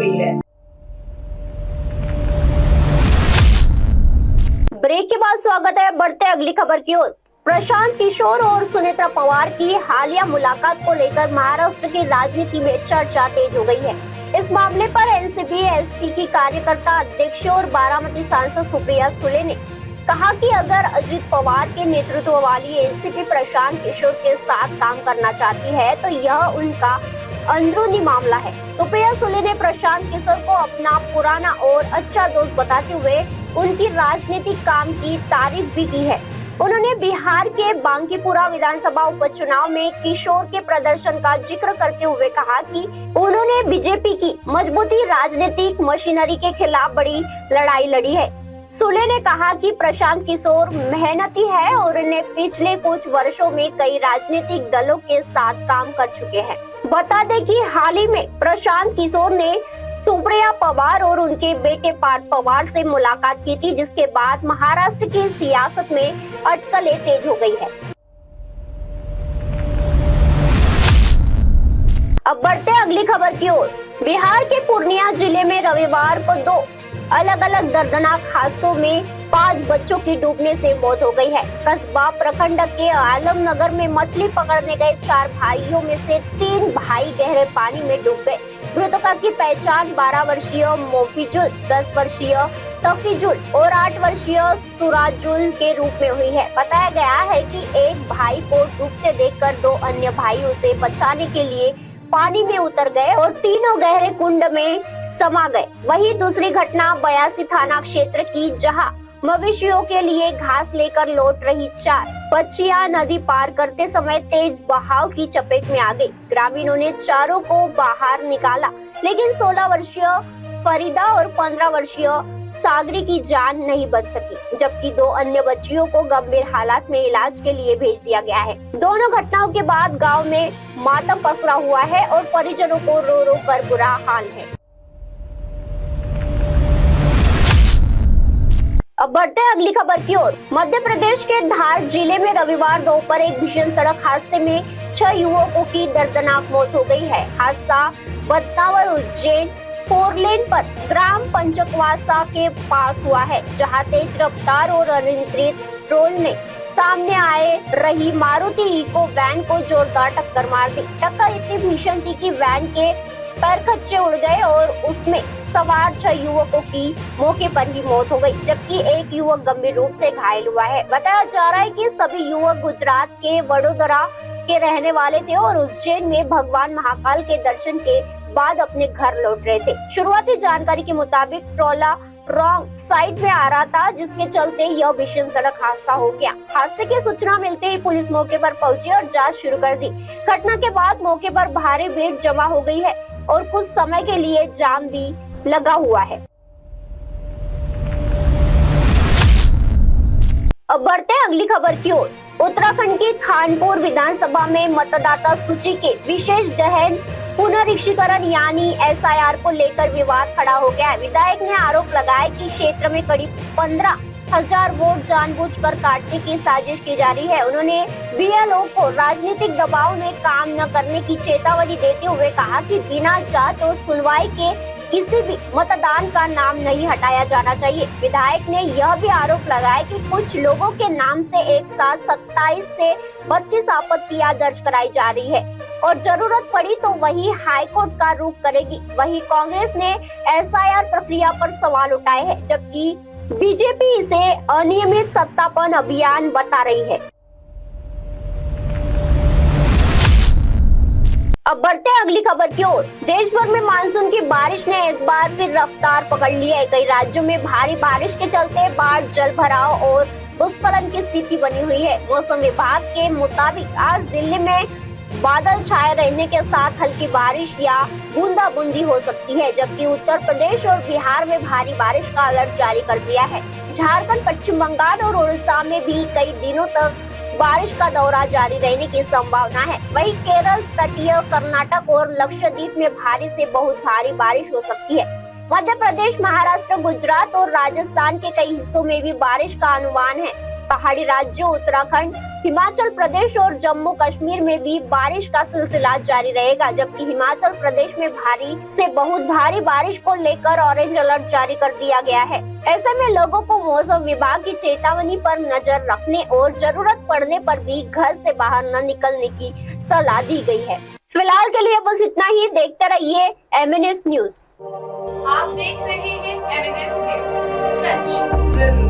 गई है। ब्रेक के बाद स्वागत है, बढ़ते अगली खबर की ओर। प्रशांत किशोर और सुनेत्रा पवार की हालिया मुलाकात को लेकर महाराष्ट्र की राजनीति में चर्चा तेज हो गई है। इस मामले पर एनसीपी एसपी की कार्यकर्ता अध्यक्ष और बारामती सांसद सुप्रिया सुले ने कहा कि अगर अजित पवार के नेतृत्व वाली एनसीपी प्रशांत किशोर के साथ काम करना चाहती है तो यह उनका अंदरूनी मामला है। सुप्रिया सुले ने प्रशांत किशोर को अपना पुराना और अच्छा दोस्त बताते हुए उनकी राजनीतिक काम की तारीफ भी की है। उन्होंने बिहार के बांकीपुरा विधानसभा उपचुनाव में किशोर के प्रदर्शन का जिक्र करते हुए कहा कि उन्होंने बीजेपी की मजबूती राजनीतिक मशीनरी के खिलाफ बड़ी लड़ाई लड़ी है। सुले ने कहा कि प्रशांत किशोर मेहनती है और उन्हें पिछले कुछ वर्षों में कई राजनीतिक दलों के साथ काम कर चुके हैं। बता दें कि हाल ही में प्रशांत किशोर ने सुप्रिया पवार और उनके बेटे पार्थ पवार से मुलाकात की थी, जिसके बाद महाराष्ट्र की सियासत में अटकलें तेज हो गई है। अब बढ़ते अगली खबर की ओर। बिहार के पूर्णिया जिले में रविवार को दो अलग अलग दर्दनाक हादसों में 5 बच्चों की डूबने से मौत हो गई है। कस्बा प्रखंड के आलमनगर में मछली पकड़ने गए 4 भाइयों में से 3 भाई गहरे पानी में डूब गए। मृतकों की पहचान 12 वर्षीय मोफिजुल, 10 वर्षीय तफीजुल और 8 वर्षीय सुराजुल के रूप में हुई है। बताया गया है कि एक भाई को डूबते देखकर 2 अन्य भाई उसे बचाने के लिए पानी में उतर गए और तीनों गहरे कुंड में समा गए। वहीं दूसरी घटना बयासी थाना क्षेत्र की, जहां मवेशियों के लिए घास लेकर लौट रही 4 बच्चियां नदी पार करते समय तेज बहाव की चपेट में आ गई। ग्रामीणों ने चारों को बाहर निकाला, लेकिन 16 वर्षीय फरीदा और 15 वर्षीय सागरी की जान नहीं बच सकी, जबकि 2 अन्य बच्चियों को गंभीर हालात में इलाज के लिए भेज दिया गया है। दोनों घटनाओं के बाद गांव में मातम पसरा हुआ है और परिजनों को रो रो कर बुरा हाल है। अब बढ़ते हैं अगली खबर की ओर। मध्य प्रदेश के धार जिले में रविवार दोपहर एक भीषण सड़क हादसे में 6 युवकों की दर्दनाक मौत हो गई है। हादसा बदनावर उज्जैन 4 लेन पर ग्राम पंचकवासा के पास हुआ है, जहां तेज रफ्तार और अनियंत्रित ट्रोल ने सामने आए रही मारुति इको वैन को जोरदार टक्कर मार दी। टक्कर इतनी भीषण थी कि वैन के पैर कच्चे उड़ गए और उसमें सवार 6 युवकों की मौके पर ही मौत हो गई, जबकि एक युवक गंभीर रूप से घायल हुआ है। बताया जा रहा है कि सभी युवक गुजरात के वडोदरा के रहने वाले थे और उज्जैन में भगवान महाकाल के दर्शन के बाद अपने घर लौट रहे थे। शुरुआती जानकारी के मुताबिक ट्रोला रॉन्ग साइड में आ रहा था, जिसके चलते यह भीषण सड़क हादसा हो गया। हादसे की सूचना मिलते ही पुलिस मौके पर पहुंची और जांच शुरू कर दी। घटना के बाद मौके पर भारी भीड़ जमा हो गई है और कुछ समय के लिए जाम भी लगा हुआ है। अब बढ़ते हैं अगली खबर की ओर। उत्तराखंड की खानपुर विधानसभा में मतदाता सूची के विशेष गहन पुनरीक्षीकरण यानी एसआईआर को लेकर विवाद खड़ा हो गया है। विधायक ने आरोप लगाया कि क्षेत्र में करीब 15,000 वोट जानबूझकर काटने की साजिश की जा रही है। उन्होंने बीएलओ को राजनीतिक दबाव में काम न करने की चेतावनी देते हुए कहा कि बिना जांच और सुनवाई के किसी भी मतदान का नाम नहीं हटाया जाना चाहिए। विधायक ने यह भी आरोप लगाया कि कुछ लोगों के नाम से एक साथ 27 से 32 आपत्तियां दर्ज कराई जा रही है और जरूरत पड़ी तो वही हाईकोर्ट का रुख करेगी। वहीं कांग्रेस ने एसआईआर प्रक्रिया पर सवाल उठाए हैं, जबकि बीजेपी इसे अनियमित सत्यापन अभियान बता रही है। अब बढ़ते हैं अगली खबर की ओर। देश भर में मानसून की बारिश ने एक बार फिर रफ्तार पकड़ ली है। कई राज्यों में भारी बारिश के चलते बाढ़, जल भराव और भूस्खलन की स्थिति बनी हुई है। मौसम विभाग के मुताबिक आज दिल्ली में बादल छाए रहने के साथ हल्की बारिश या बूंदाबूंदी हो सकती है, जबकि उत्तर प्रदेश और बिहार में भारी बारिश का अलर्ट जारी कर दिया है। झारखंड, पश्चिम बंगाल और उड़ीसा में भी कई दिनों तक बारिश का दौरा जारी रहने की संभावना है। वहीं केरल, तटीय कर्नाटक और लक्षद्वीप में भारी से बहुत भारी बारिश हो सकती है। मध्य प्रदेश, महाराष्ट्र, गुजरात और राजस्थान के कई हिस्सों में भी बारिश का अनुमान है। पहाड़ी राज्यों उत्तराखंड, हिमाचल प्रदेश और जम्मू कश्मीर में भी बारिश का सिलसिला जारी रहेगा, जबकि हिमाचल प्रदेश में भारी से बहुत भारी बारिश को लेकर ऑरेंज अलर्ट जारी कर दिया गया है। ऐसे में लोगों को मौसम विभाग की चेतावनी पर नजर रखने और जरूरत पड़ने पर भी घर से बाहर न निकलने की सलाह दी गई है। फिलहाल के लिए बस इतना ही। देखते रहिए MNS न्यूज। आप देख रहे हैं MNS न्यूज, सच जरूर।